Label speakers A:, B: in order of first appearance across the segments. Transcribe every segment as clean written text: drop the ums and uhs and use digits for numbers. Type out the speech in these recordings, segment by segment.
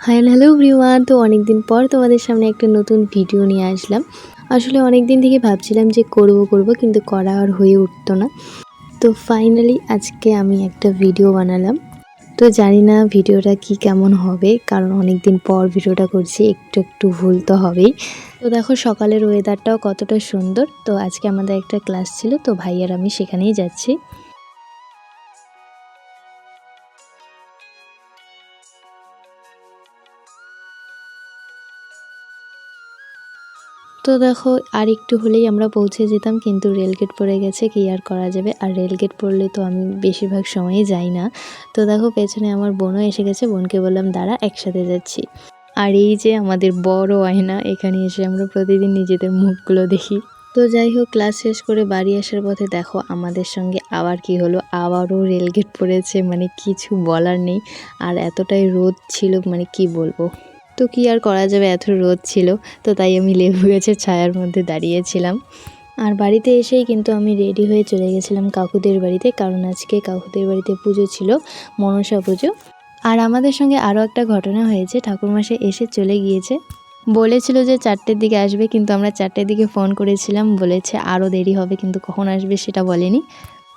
A: Hello everyone, তো অনেক দিন পর তোমাদের সামনে একটা নতুন ভিডিও নিয়ে আসলাম। আসলে অনেক দিন থেকে ভাবছিলাম যে করব কিন্তু করা আর হয়ে উঠতো না। তো ফাইনালি আজকে আমি একটা ভিডিও বানালাম। তো জানি না ভিডিওটা কি কেমন হবে, কারণ অনেক দিন পর ভিডিওটা করছি, একটু ভুল তো হবেই। তো দেখো সকালের ওয়েদারটাও কতটা সুন্দর। তো আজকে আমাদের একটা ক্লাস ছিল, তো ভাই আর আমি সেখানেই যাচ্ছি। তো দেখো আর একটু হলেই আমরা পৌঁছে যেতাম, কিন্তু রেলগেট পড়ে গেছে, কি আর করা যাবে। আর রেলগেট পড়লে তো আমি বেশিরভাগ সময়ই যাই না। তো দেখো পেছনে আমার বোনও এসে গেছে, বোনকে বললাম দাঁড়া, একসাথে যাচ্ছি। আর এই যে আমাদের বড় আয়না, এখানে এসে আমরা প্রতিদিন নিজেদের মুখগুলো দেখি। তো যাই হোক, ক্লাস শেষ করে বাড়ি আসার পথে দেখো আমাদের সঙ্গে আবার কি হলো, আবারও রেলগেট পড়েছে, মানে কিছু বলার নেই। আর এতটাই রোদ ছিল, মানে কি বলবো। তো কি আর করা যাবে, এত রোদ ছিল। তো তাই আমি লেবু গাছের ছায়ার মধ্যে দাঁড়িয়েছিলাম। আর বাড়িতে এসেই কিন্তু আমি রেডি হয়ে চলে গেছিলাম কাকুদের বাড়িতে, কারণ আজকে কাকুদের বাড়িতে পুজো ছিল, মনসা পুজো। আর আমাদের সঙ্গে আরও একটা ঘটনা হয়েছে, ঠাকুরমশাই এসে চলে গিয়েছে। বলেছিল যে 4টের দিকে আসবে, কিন্তু আমরা 4টের দিকে ফোন করেছিলাম, বলেছে আরও দেরি হবে, কিন্তু কখন আসবে সেটা বলেনি।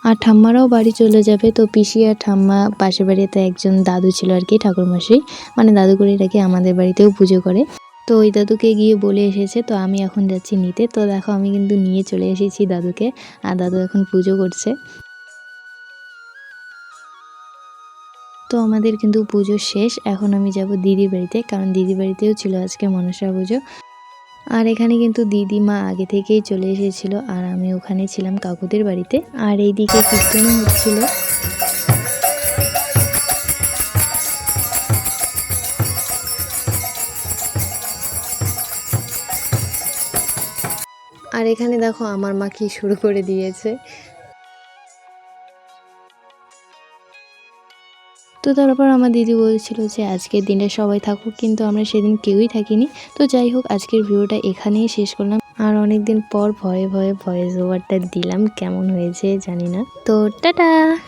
A: আর ঠাম্মারাও বাড়ি চলে যাবে। তো পিসি আর ঠাম্মা পাশের বাড়িতে একজন দাদু ছিল আর কি, ঠাকুরমশাই, মানে দাদু করে এটাকে আমাদের বাড়িতেও পুজো করে। তো ওই দাদুকে গিয়ে বলে এসেছে, তো আমি এখন যাচ্ছি নিতে। তো দেখো আমি কিন্তু নিয়ে চলে এসেছি দাদুকে, আর দাদু এখন পুজো করছে। তো আমাদের কিন্তু পুজো শেষ, এখন আমি যাব দিদির বাড়িতে, কারণ দিদির বাড়িতেও ছিল আজকে মনসা পুজো। আর এখানে কিন্তু দিদিমা আগে থেকেই চলে এসেছিল, আর আমি ওখানে ছিলাম কাকুদের বাড়িতে। আর এইদিকে কীর্তনও হচ্ছিল। আর এখানে দেখো আমার মা কি শুরু করে দিয়েছে। তো তারপর আমার দিদি বলছিল যে আজকের দিনটা সবাই থাকুক, কিন্তু আমরা সেদিন কেউই থাকিনি। তো যাই হোক, আজকের ভিডিওটা এখানেই শেষ করলাম। আর অনেক দিন পর ভয়ে ভয়েস ওভারটা দিলাম, কেমন হয়েছে জানি না। তো টাটা।